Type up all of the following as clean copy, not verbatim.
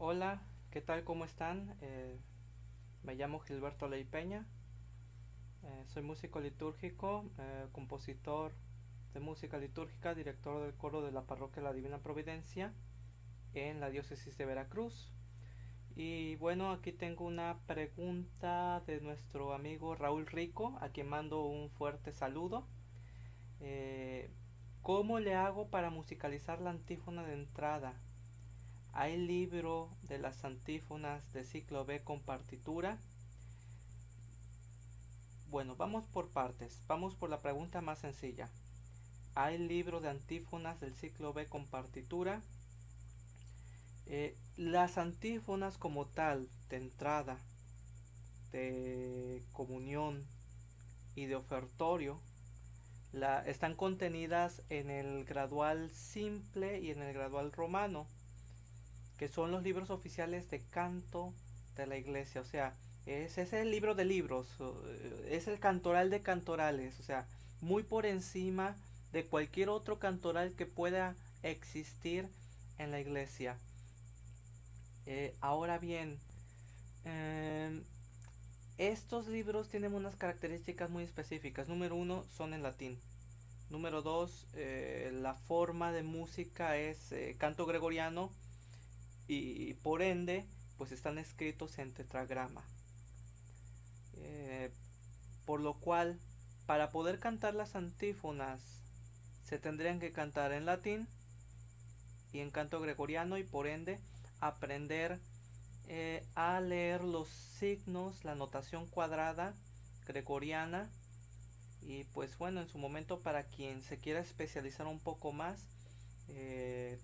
Hola, ¿qué tal? ¿Cómo están? Me llamo Gilberto Ley Peña, soy músico litúrgico, compositor de música litúrgica, director del coro de la parroquia La Divina Providencia en la diócesis de Veracruz. Y bueno, aquí tengo una pregunta de nuestro amigo Raúl Rico, a quien mando un fuerte saludo. Eh, ¿Cómo le hago para musicalizar la antífona de entrada? ¿Hay libro de las antífonas de ciclo B con partitura? Bueno, vamos por partes. Vamos por la pregunta más sencilla. ¿Hay libro de antífonas del ciclo B con partitura? Las antífonas como tal, de entrada, de comunión y de ofertorio, están contenidas en el gradual simple y en el gradual romano, que son los libros oficiales de canto de la iglesia. O sea, ese es el libro de libros, es el cantoral de cantorales, o sea, muy por encima de cualquier otro cantoral que pueda existir en la iglesia. Ahora bien, eh, estos libros tienen unas características muy específicas. Número uno, son en latín. Número dos, la forma de música es canto gregoriano y por ende pues están escritos en tetragrama. Eh, por lo cual, para poder cantar las antífonas se tendrían que cantar en latín y en canto gregoriano, y por ende aprender a leer los signos, la notación cuadrada gregoriana. Y pues bueno, en su momento, para quien se quiera especializar un poco más,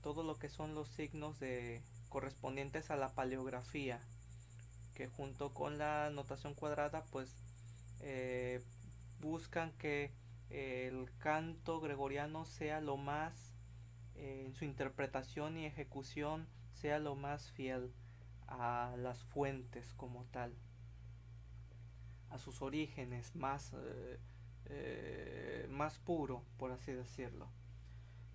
todo lo que son los signos de correspondientes a la paleografía, que junto con la notación cuadrada pues eh, buscan que el canto gregoriano sea lo más, en su interpretación y ejecución, sea lo más fiel a las fuentes como tal, a sus orígenes más, más puro, por así decirlo.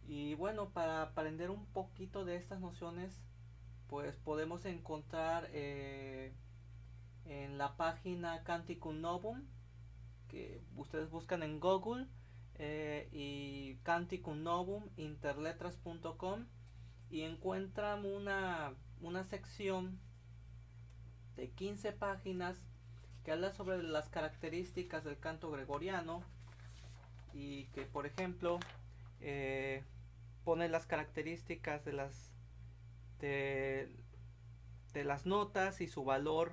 Y bueno, para aprender un poquito de estas nociones, pues podemos encontrar en la página Canticum Novum, que ustedes buscan en Google, y Canticum Novum interletras.com, y encuentran una sección de 15 páginas que habla sobre las características del canto gregoriano, y que por ejemplo eh, pone las características de, de las notas y su valor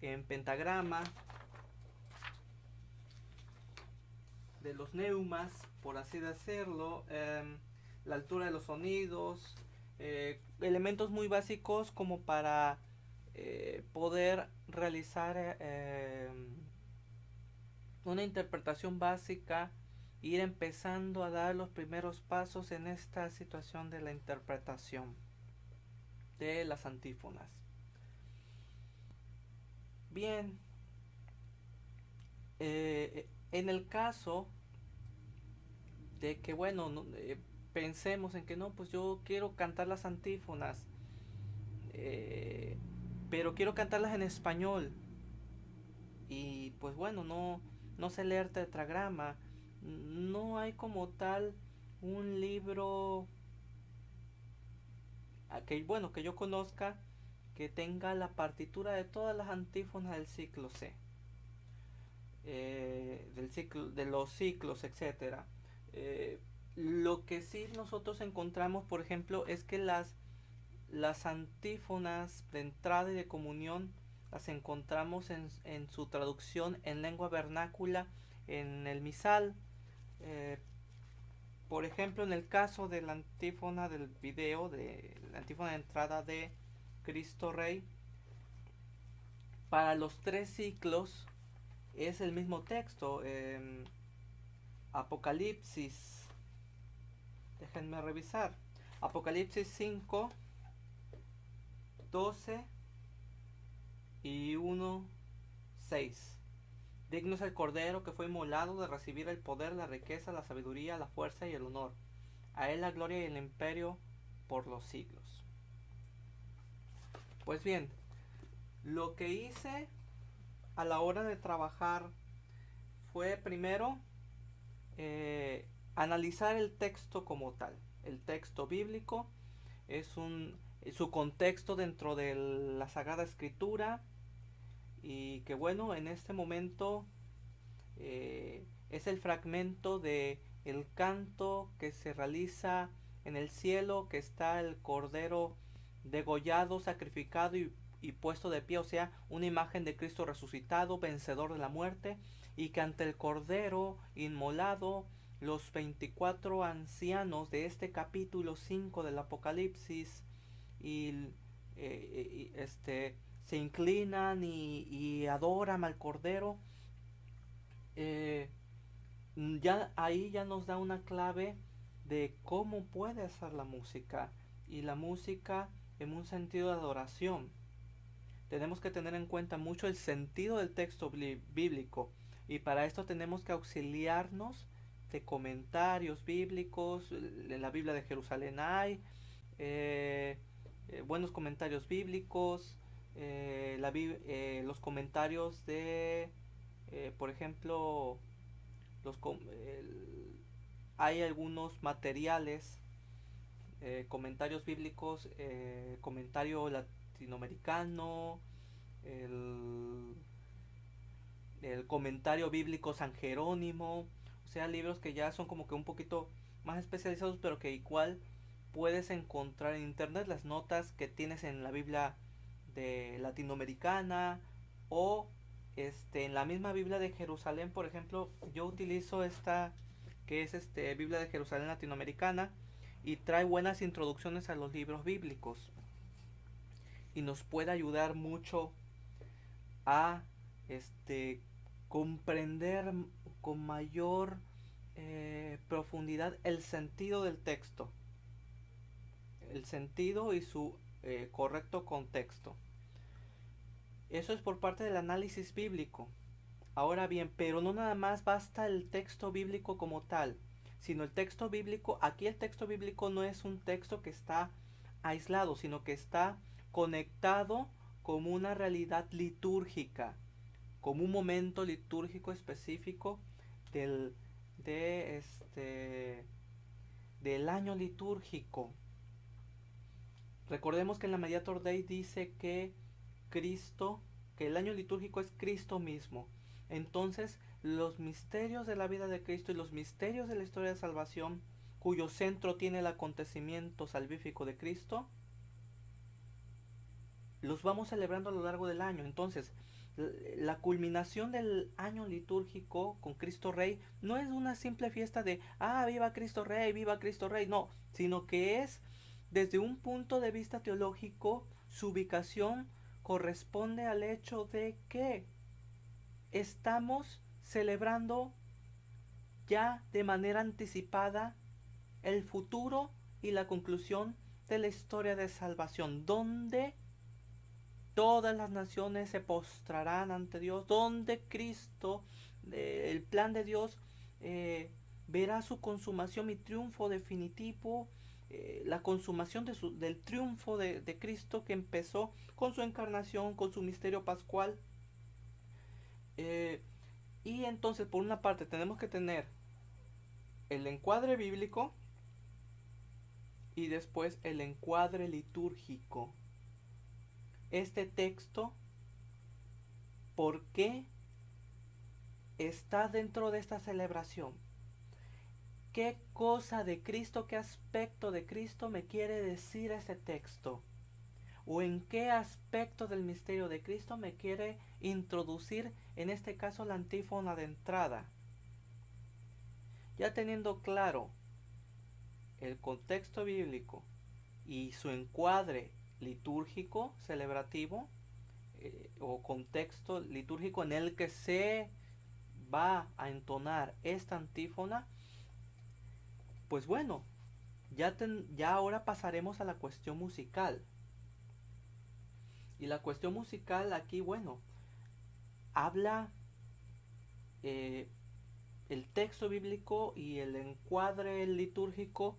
en pentagrama, de los neumas, por así decirlo, la altura de los sonidos, elementos muy básicos como para poder realizar una interpretación básica, ir empezando a dar los primeros pasos en esta situación de la interpretación de las antífonas. Bien, en el caso de que, bueno, no, pensemos en que no, pues yo quiero cantar las antífonas, eh, pero quiero cantarlas en español, y pues bueno, no sé leer tetragrama, no hay como tal un libro que, bueno, que yo conozca, que tenga la partitura de todas las antífonas del ciclo C, del ciclo, de los ciclos, etcétera. Eh, lo que sí nosotros encontramos, por ejemplo, es que las antífonas de entrada y de comunión las encontramos en su traducción en lengua vernácula en el misal. Eh, por ejemplo, en el caso de la antífona del video, de la antífona de entrada de Cristo Rey, para los tres ciclos es el mismo texto. Apocalipsis, déjenme revisar. Apocalipsis 5, 12 y 1, 6. Digno es el Cordero que fue inmolado de recibir el poder, la riqueza, la sabiduría, la fuerza y el honor. A él la gloria y el imperio por los siglos. Pues bien, lo que hice a la hora de trabajar fue primero analizar el texto como tal. El texto bíblico es su contexto dentro de la Sagrada Escritura, y que bueno, en este momento es el fragmento de el canto que se realiza en el cielo, que está el cordero degollado, sacrificado y puesto de pie, o sea, una imagen de Cristo resucitado, vencedor de la muerte, y que ante el cordero inmolado los 24 ancianos de este capítulo 5 del Apocalipsis y, se inclinan y adoran al cordero. eh, ya ahí ya nos da una clave de cómo puede ser la música, y la música en un sentido de adoración. Tenemos que tener en cuenta mucho el sentido del texto bíblico, y para esto tenemos que auxiliarnos de comentarios bíblicos. En la Biblia de Jerusalén hay buenos comentarios bíblicos, los comentarios de, por ejemplo, los hay algunos materiales, comentarios bíblicos, comentario latinoamericano, el, el comentario bíblico San Jerónimo, o sea, libros que ya son como que un poquito más especializados, pero que igual puedes encontrar en internet las notas que tienes en la Biblia de latinoamericana, o en la misma Biblia de Jerusalén. Por ejemplo, yo utilizo esta que es Biblia de Jerusalén latinoamericana, y trae buenas introducciones a los libros bíblicos, y nos puede ayudar mucho a este comprender con mayor profundidad el sentido del texto, el sentido y su correcto contexto. Eso es por parte del análisis bíblico. Ahora bien, pero no nada más basta el texto bíblico como tal, sino el texto bíblico, aquí el texto bíblico no es un texto que está aislado, sino que está conectado como una realidad litúrgica, como un momento litúrgico específico del, de del año litúrgico. Recordemos que en la Mediator Dei dice que Cristo, que el año litúrgico es Cristo mismo. Entonces, los misterios de la vida de Cristo y los misterios de la historia de salvación, cuyo centro tiene el acontecimiento salvífico de Cristo, los vamos celebrando a lo largo del año. Entonces, la culminación del año litúrgico con Cristo Rey no es una simple fiesta de viva Cristo Rey, no, sino que es, desde un punto de vista teológico, su ubicación corresponde al hecho de que estamos celebrando ya de manera anticipada el futuro y la conclusión de la historia de salvación, donde todas las naciones se postrarán ante Dios, donde Cristo, el plan de Dios, verá su consumación y triunfo definitivo, la consumación del triunfo de Cristo, que empezó con su encarnación, con su misterio pascual. Eh, y entonces, por una parte, tenemos que tener el encuadre bíblico y después el encuadre litúrgico. Este texto, ¿por qué está dentro de esta celebración? ¿Qué cosa de Cristo, qué aspecto de Cristo me quiere decir ese texto? ¿O en qué aspecto del misterio de Cristo me quiere introducir, en este caso, la antífona de entrada? Ya teniendo claro el contexto bíblico y su encuadre litúrgico, celebrativo, o contexto litúrgico en el que se va a entonar esta antífona, pues bueno, ya ahora pasaremos a la cuestión musical. Y la cuestión musical aquí, bueno, habla eh, el texto bíblico y el encuadre litúrgico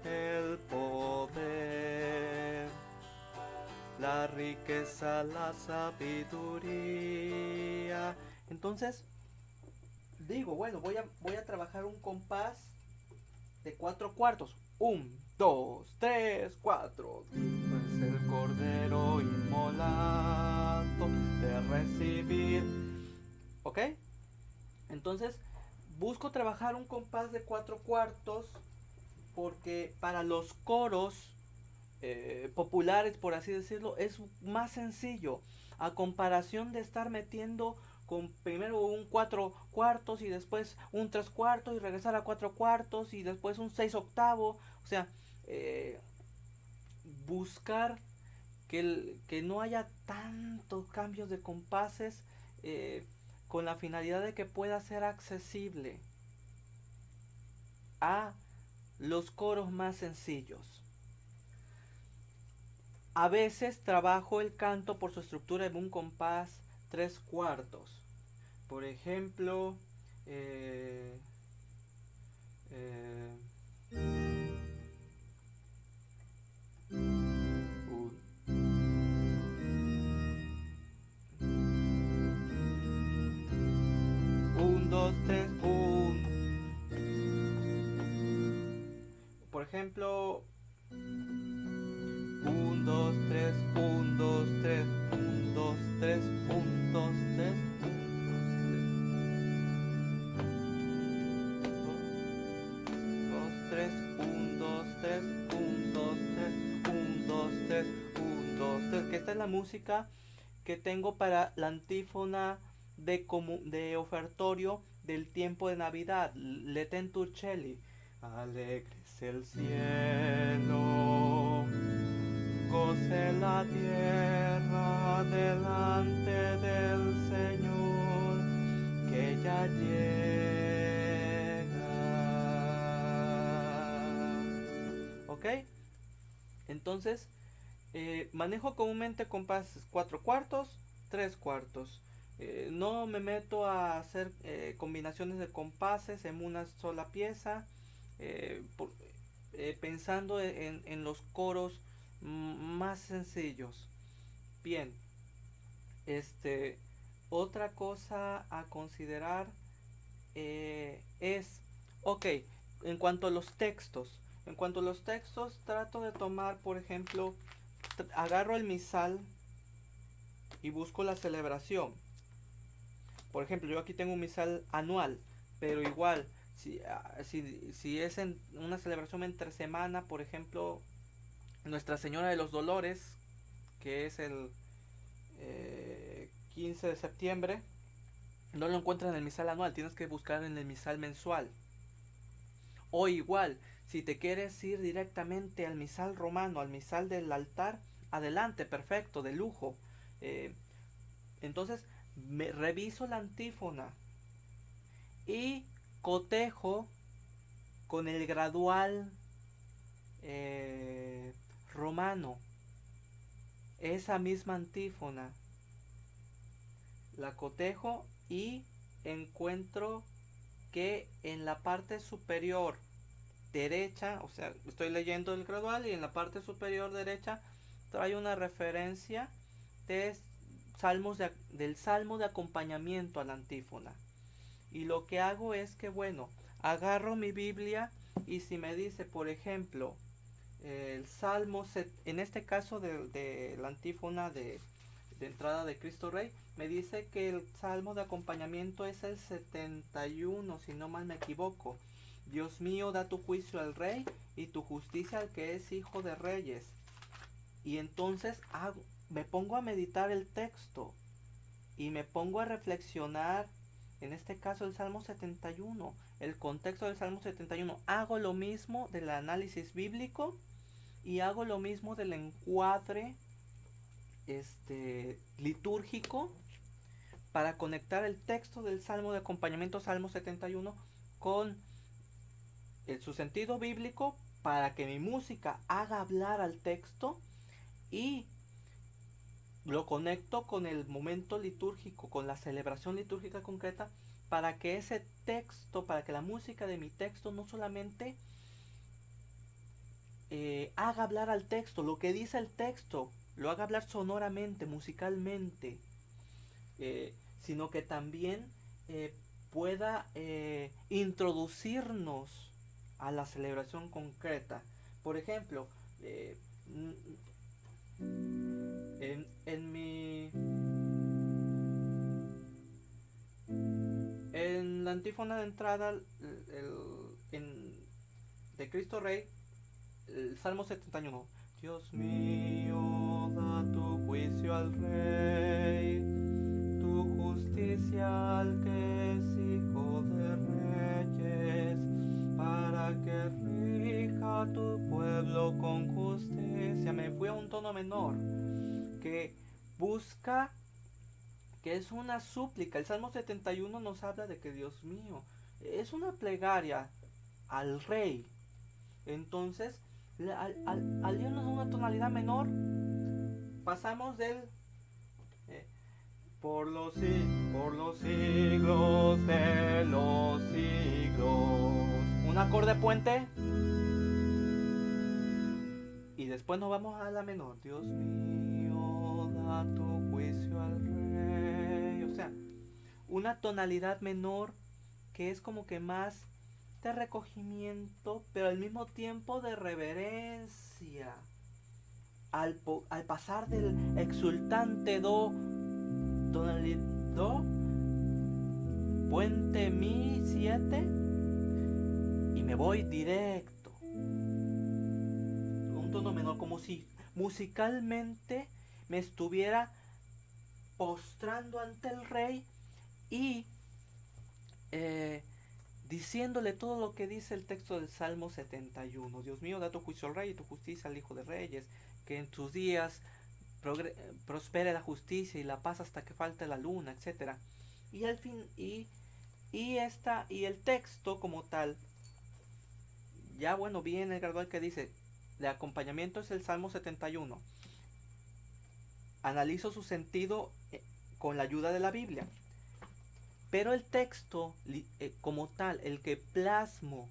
el poder, la riqueza, la sabiduría. Entonces, digo, bueno, voy a trabajar un compás de 4/4. 1, 2, 3, 4. Pues el cordero inmolado de recibir. ¿Ok? Entonces, busco trabajar un compás de 4/4 porque para los coros populares, por así decirlo, es más sencillo a comparación de estar metiendo con primero un 4/4 y después un 3/4 y regresar a 4/4 y después un 6/8. O sea, eh, buscar que no haya tantos cambios de compases, con la finalidad de que pueda ser accesible a los coros más sencillos. A veces trabajo el canto por su estructura en un compás 3/4. Por ejemplo, eh, eh, un, 2, 3, 1. Por ejemplo, 1, 2, 3, 1, 2, 3, 1, 2, 3, 1, 2, 3, 2, 3, 1, 2, 3, 1, 2, 3, 1, 2, 3, 1, 2, 3. Que esta es la música que tengo para la antífona de ofertorio del tiempo de Navidad, Leten Turcelli. Alegre es el cielo, goce la tierra delante del Señor, que ya llega. ¿Ok? Entonces, manejo comúnmente compases 4/4, 3/4. No me meto a hacer combinaciones de compases en una sola pieza, pensando en los coros más sencillos. Bien, este, otra cosa a considerar es, ok, en cuanto a los textos. En cuanto a los textos, trato de tomar, por ejemplo, agarro el misal y busco la celebración. Por ejemplo, yo aquí tengo un misal anual, pero igual, si es en una celebración entre semana, por ejemplo, Nuestra Señora de los Dolores, que es el 15 de septiembre, no lo encuentras en el misal anual, tienes que buscar en el misal mensual. O igual, si te quieres ir directamente al misal romano, al misal del altar, adelante, perfecto, de lujo. Eh, entonces, reviso la antífona y cotejo con el gradual eh, romano. Esa misma antífona la cotejo y encuentro que en la parte superior derecha, o sea, estoy leyendo el gradual y en la parte superior derecha trae una referencia de del salmo de acompañamiento a la antífona. Y lo que hago es que, bueno, agarro mi Biblia y si me dice, por ejemplo, el salmo, en este caso de la antífona de entrada de Cristo Rey, me dice que el salmo de acompañamiento es el 71, si no mal me equivoco. Dios mío, da tu juicio al rey y tu justicia al que es hijo de reyes. Y entonces me pongo a meditar el texto y me pongo a reflexionar, en este caso el Salmo 71, el contexto del Salmo 71. Hago lo mismo del análisis bíblico y hago lo mismo del encuadre litúrgico para conectar el texto del Salmo de acompañamiento, Salmo 71, con su sentido bíblico para que mi música haga hablar al texto y lo conecto con el momento litúrgico, con la celebración litúrgica concreta, para que ese texto, para que la música de mi texto no solamente haga hablar al texto, lo que dice el texto, lo haga hablar sonoramente, musicalmente, sino que también pueda introducirnos a la celebración concreta. Por ejemplo, en mi en la antífona de entrada de Cristo Rey, el Salmo 71. Dios mío, da tu juicio al Rey, tu justicia al que es hijo de reyes, para que rija tu pueblo con justicia. Me fui a un tono menor, que busca, que es una súplica. El Salmo 71 nos habla de que Dios mío, es una plegaria al Rey. Entonces, al irnos a una tonalidad menor, pasamos del por los siglos de los siglos, un acorde puente, y después nos vamos a la menor. Dios mío, da tu juicio al Rey. O sea, una tonalidad menor que es como que más de recogimiento, pero al mismo tiempo de reverencia. Al pasar del exultante do, do, puente mi 7, y me voy directo. Un tono menor, como si musicalmente me estuviera postrando ante el Rey y diciéndole todo lo que dice el texto del Salmo 71. Dios mío, da tu juicio al Rey y tu justicia al Hijo de Reyes, que en tus días prospere la justicia y la paz hasta que falte la luna, etc. Y al fin, y el texto como tal, ya bueno, viene el gradual que dice, de acompañamiento es el Salmo 71. Analizo su sentido con la ayuda de la Biblia. Pero el texto como tal, el que plasmo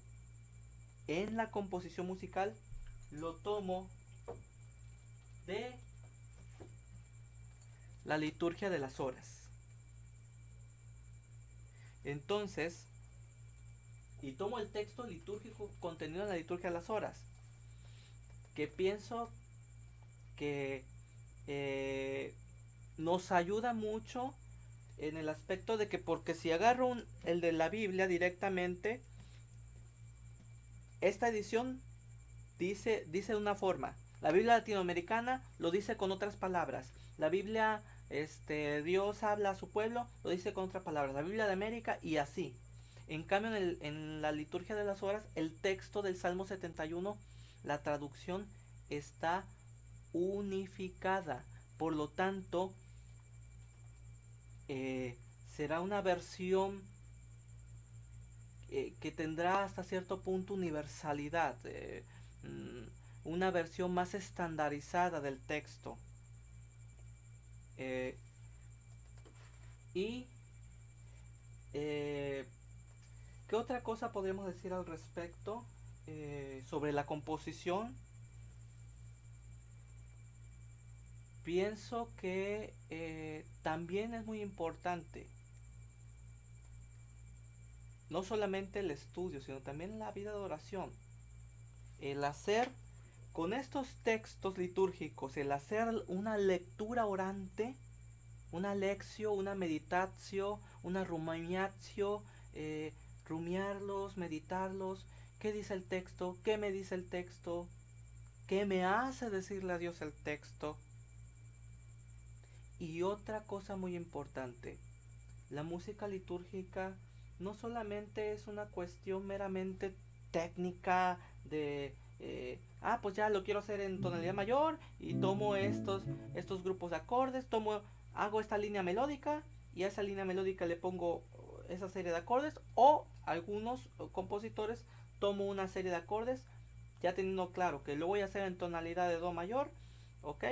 en la composición musical, lo tomo de la liturgia de las horas. Entonces, y tomo el texto litúrgico contenido en la liturgia de las horas, que pienso que nos ayuda mucho en el aspecto de que, porque si agarro el de la Biblia directamente, esta edición dice de una forma. La Biblia latinoamericana lo dice con otras palabras. La Biblia, Dios habla a su pueblo, lo dice con otras palabras. La Biblia de América, y así. En cambio, en la liturgia de las horas, el texto del Salmo 71, la traducción está unificada. Por lo tanto, será una versión que tendrá hasta cierto punto universalidad, una versión más estandarizada del texto. Y ¿qué otra cosa podríamos decir al respecto sobre la composición? Pienso que también es muy importante no solamente el estudio, sino también la vida de oración. El hacer con estos textos litúrgicos, el hacer una lectura orante, una lección, una meditatio, una rumiatio, rumiarlos, meditarlos. ¿Qué dice el texto? ¿Qué me dice el texto? ¿Qué me hace decirle a Dios el texto? Y otra cosa muy importante, la música litúrgica no solamente es una cuestión meramente técnica de pues ya lo quiero hacer en tonalidad mayor y tomo estos grupos de acordes, hago esta línea melódica y a esa línea melódica le pongo esa serie de acordes, o algunos compositores tomo una serie de acordes ya teniendo claro que lo voy a hacer en tonalidad de do mayor, ok,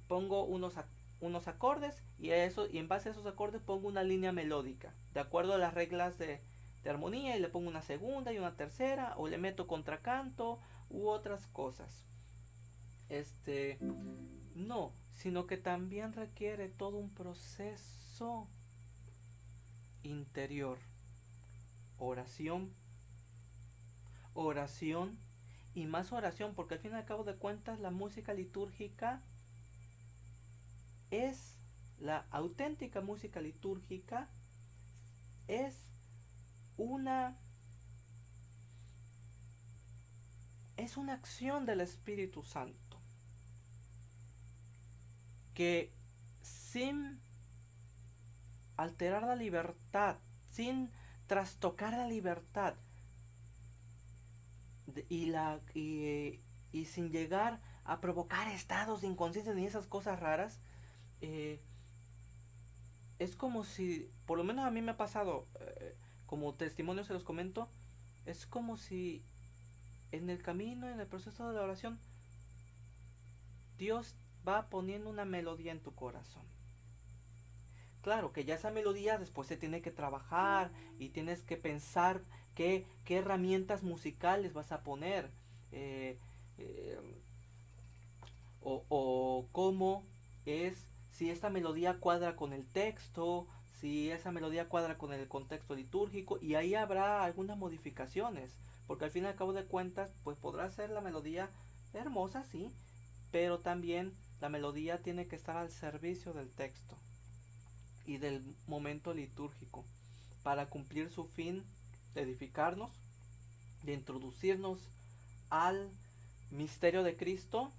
pongo unos acordes y en base a esos acordes pongo una línea melódica de acuerdo a las reglas de armonía, y le pongo una segunda y una tercera, o le meto contracanto, u otras cosas. No, sino que también requiere todo un proceso interior. Oración, oración y más oración, porque al fin y al cabo de cuentas la música litúrgica es, la auténtica música litúrgica es una es una acción del Espíritu Santo que sin alterar la libertad, sin trastocar la libertad y sin llegar a provocar estados de inconsciencia ni esas cosas raras, eh, es como si, por lo menos a mí me ha pasado, como testimonio se los comento, es como si en el camino, en el proceso de la oración, Dios va poniendo una melodía en tu corazón. Claro que ya esa melodía después se tiene que trabajar y tienes que pensar qué herramientas musicales vas a poner, eh, eh, o cómo es, si esta melodía cuadra con el texto, si esa melodía cuadra con el contexto litúrgico, y ahí habrá algunas modificaciones, porque al fin y al cabo de cuentas, pues podrá ser la melodía hermosa, sí, pero también la melodía tiene que estar al servicio del texto y del momento litúrgico para cumplir su fin de edificarnos, de introducirnos al misterio de Cristo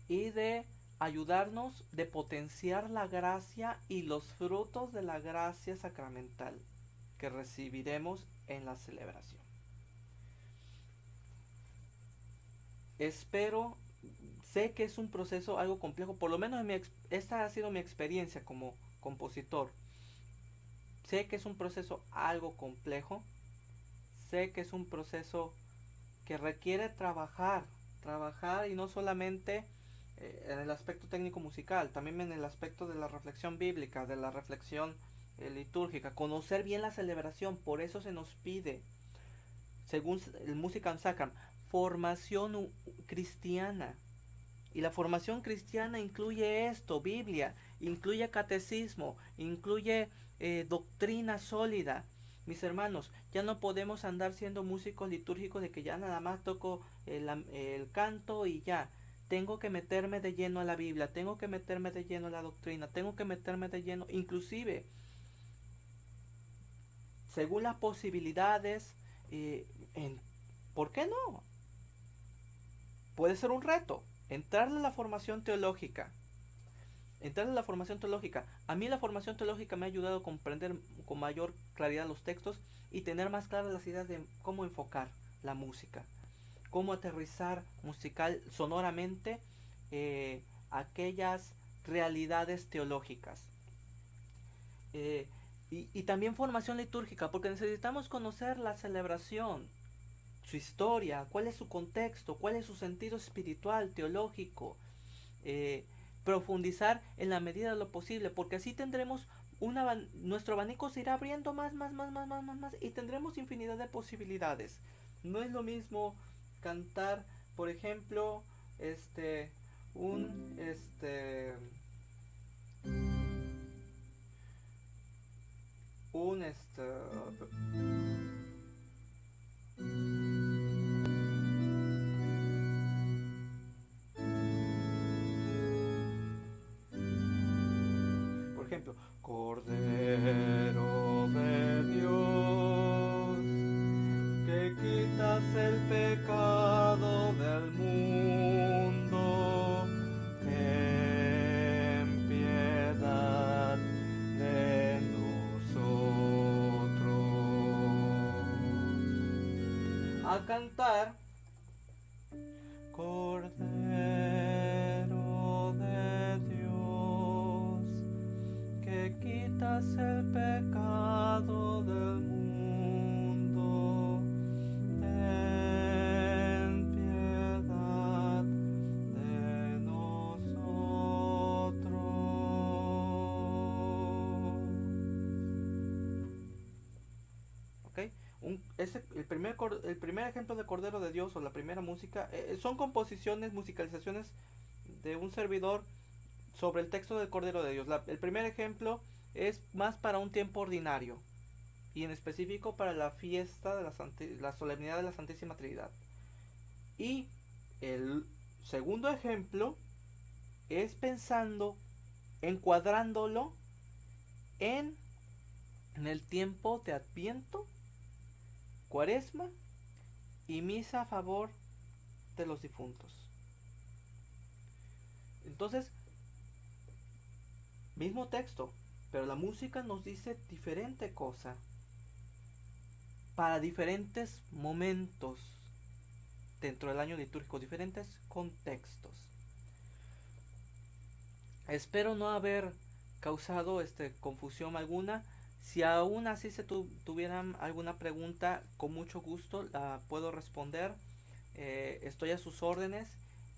y de ayudarnos, de potenciar la gracia y los frutos de la gracia sacramental que recibiremos en la celebración. Espero, sé que es un proceso algo complejo, por lo menos esta ha sido mi experiencia como compositor. Sé que es un proceso algo complejo, sé que es un proceso que requiere trabajar y no solamente en el aspecto técnico musical, también en el aspecto de la reflexión bíblica, de la reflexión litúrgica, conocer bien la celebración, por eso se nos pide, según el Musicam Sacram, formación cristiana. Y la formación cristiana incluye esto, Biblia, incluye catecismo, incluye doctrina sólida. Mis hermanos, ya no podemos andar siendo músicos litúrgicos de que ya nada más toco el canto y ya. Tengo que meterme de lleno a la Biblia, tengo que meterme de lleno a la doctrina, tengo que meterme de lleno, inclusive, según las posibilidades, eh, en, ¿por qué no? Puede ser un reto, entrar a la formación teológica. Entrar en la formación teológica. A mí la formación teológica me ha ayudado a comprender con mayor claridad los textos y tener más claras las ideas de cómo enfocar la música, cómo aterrizar musical, sonoramente, aquellas realidades teológicas. Eh, y también formación litúrgica, porque necesitamos conocer la celebración, su historia, cuál es su contexto, cuál es su sentido espiritual, teológico, eh, profundizar en la medida de lo posible, porque así tendremos nuestro abanico se irá abriendo más y tendremos infinidad de posibilidades. No es lo mismo cantar, por ejemplo, un un por ejemplo, Cordero de Dios, que quitas el pecado del mundo, ten piedad de nosotros. A cantar, Cordero de Dios, que quitas el pecado del mundo, ten piedad de nosotros. ¿Ok? El primer ejemplo de Cordero de Dios o la primera música son composiciones, musicalizaciones de un servidor sobre el texto del Cordero de Dios. El primer ejemplo es más para un tiempo ordinario y en específico para la fiesta de la solemnidad de la Santísima Trinidad. Y el segundo ejemplo es pensando, encuadrándolo en, en el tiempo de Adviento, Cuaresma y misa a favor de los difuntos. Entonces, mismo texto, pero la música nos dice diferente cosa para diferentes momentos dentro del año litúrgico, diferentes contextos. Espero no haber causado confusión alguna. Si aún así se tuvieran alguna pregunta, con mucho gusto la puedo responder. Estoy a sus órdenes.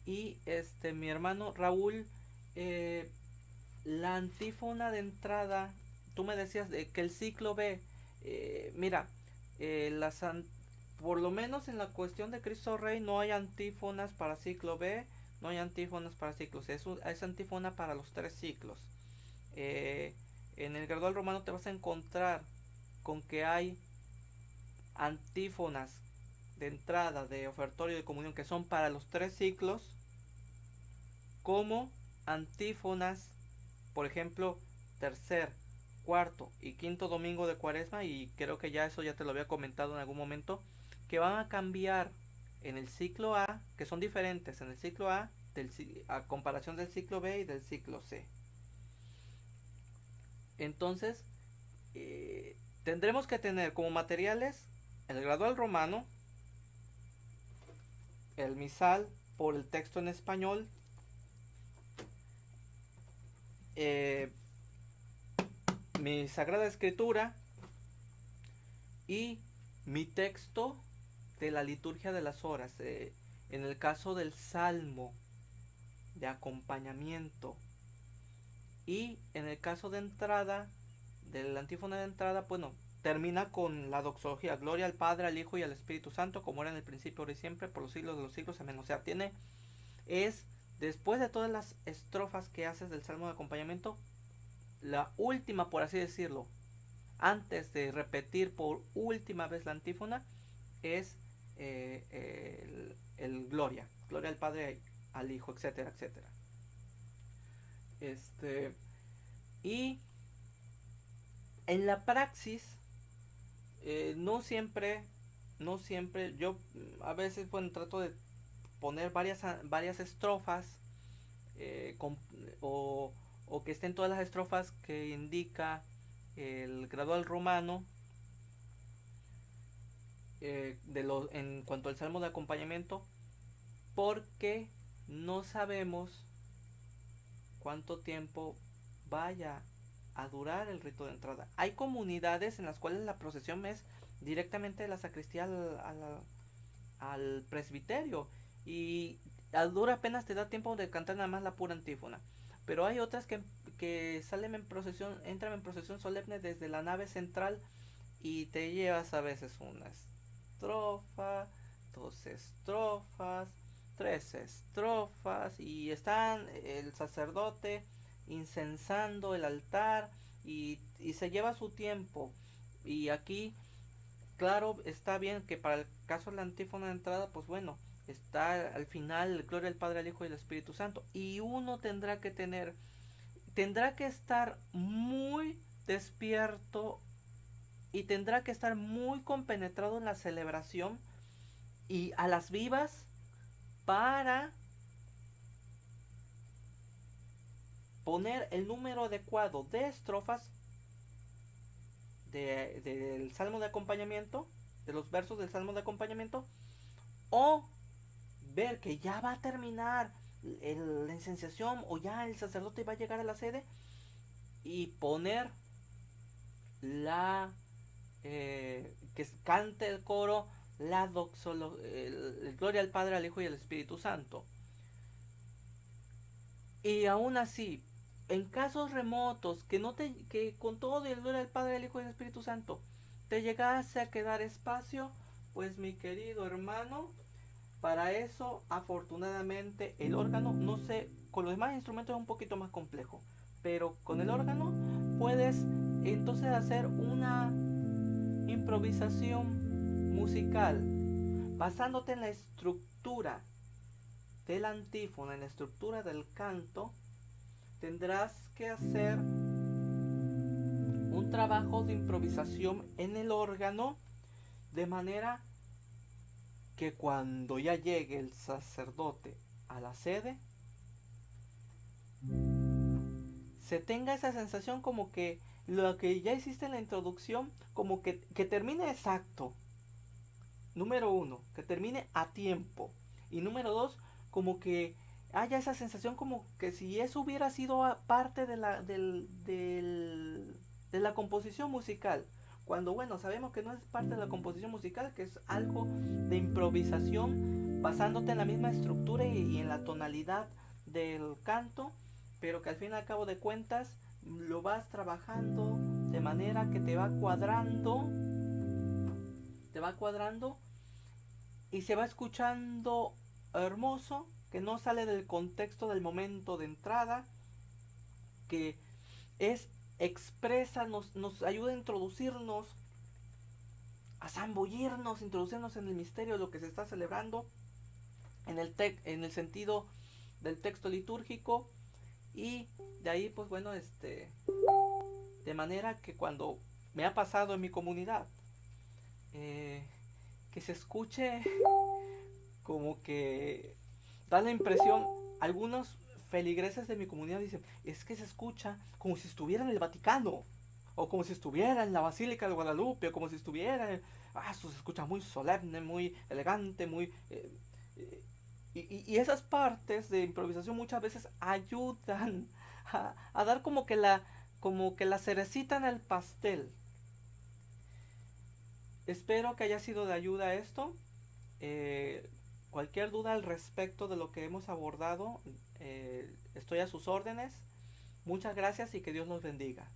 Y mi hermano Raúl, eh, la antífona de entrada, tú me decías que el ciclo B, mira, por lo menos en la cuestión de Cristo Rey no hay antífonas para ciclo B, no hay antífonas para ciclos, es antífona para los tres ciclos. Eh, en el gradual romano te vas a encontrar con que hay antífonas de entrada, de ofertorio, de comunión, que son para los tres ciclos, como antífonas, por ejemplo, tercer, cuarto y quinto domingo de Cuaresma, y creo que ya eso ya te lo había comentado en algún momento, que van a cambiar en el ciclo A, que son diferentes en el ciclo A a comparación del ciclo B y del ciclo C. Entonces, tendremos que tener como materiales el gradual romano, el misal por el texto en español, eh, mi Sagrada Escritura y mi texto de la liturgia de las horas. En el caso del salmo de acompañamiento y en el caso de entrada, del antífona de entrada, bueno, termina con la doxología: gloria al Padre, al Hijo y al Espíritu Santo, como era en el principio, ahora y siempre, por los siglos de los siglos, amén. O sea, es después de todas las estrofas que haces del salmo de acompañamiento, la última, por así decirlo, antes de repetir por última vez la antífona, es gloria. Gloria al Padre, al Hijo, etcétera, etcétera. Y en la praxis, no siempre, yo a veces, bueno, trato de poner varias estrofas, con, o, o que estén todas las estrofas que indica el gradual romano, en cuanto al salmo de acompañamiento, porque no sabemos cuánto tiempo vaya a durar el rito de entrada. Hay comunidades en las cuales la procesión es directamente de la sacristía al presbiterio, y a dura penas te da tiempo de cantar nada más la pura antífona. Pero hay otras que salen en procesión, entran en procesión solemne desde la nave central, y te llevas a veces una estrofa, dos estrofas, tres estrofas, y están el sacerdote incensando el altar, y se lleva su tiempo. Y aquí, claro, está bien que para el caso de la antífona de entrada, pues bueno, está al final gloria al Padre, al Hijo y al Espíritu Santo, y uno tendrá que estar muy despierto y tendrá que estar muy compenetrado en la celebración y a las vivas para poner el número adecuado de estrofas del salmo de acompañamiento, de los versos del salmo de acompañamiento, o ver que ya va a terminar la incenciación o ya el sacerdote va a llegar a la sede, y poner que cante el coro la el gloria al Padre, al Hijo y al Espíritu Santo. Y aún así, en casos remotos, que con todo el gloria al Padre, al Hijo y al Espíritu Santo, te llegase a quedar espacio, pues mi querido hermano, para eso afortunadamente el órgano, no sé, con los demás instrumentos es un poquito más complejo, pero con el órgano puedes entonces hacer una improvisación musical basándote en la estructura de la antífona, en la estructura del canto. Tendrás que hacer un trabajo de improvisación en el órgano de manera que cuando ya llegue el sacerdote a la sede se tenga esa sensación como que lo que ya hiciste en la introducción como que termine exacto. Número uno, que termine a tiempo. Y número dos, como que haya esa sensación como que si eso hubiera sido parte de la composición musical. Cuando, bueno, sabemos que no es parte de la composición musical, que es algo de improvisación basándote en la misma estructura y en la tonalidad del canto, pero que al fin y al cabo de cuentas lo vas trabajando de manera que te va cuadrando y se va escuchando hermoso, que no sale del contexto del momento de entrada, que es expresa, nos ayuda a introducirnos, a zambullirnos, introducirnos en el misterio de lo que se está celebrando, en el sentido del texto litúrgico, y de ahí pues bueno, de manera que cuando me ha pasado en mi comunidad, eh, que se escuche como que da la impresión, algunos feligreses de mi comunidad dicen, es que se escucha como si estuviera en el Vaticano, o como si estuviera en la Basílica de Guadalupe, o como si estuviera, eso se escucha muy solemne, muy elegante, muy... y esas partes de improvisación muchas veces ayudan a dar como que la cerecita en el pastel. Espero que haya sido de ayuda esto. Eh, Cualquier duda al respecto de lo que hemos abordado, estoy a sus órdenes. Muchas gracias y que Dios los bendiga.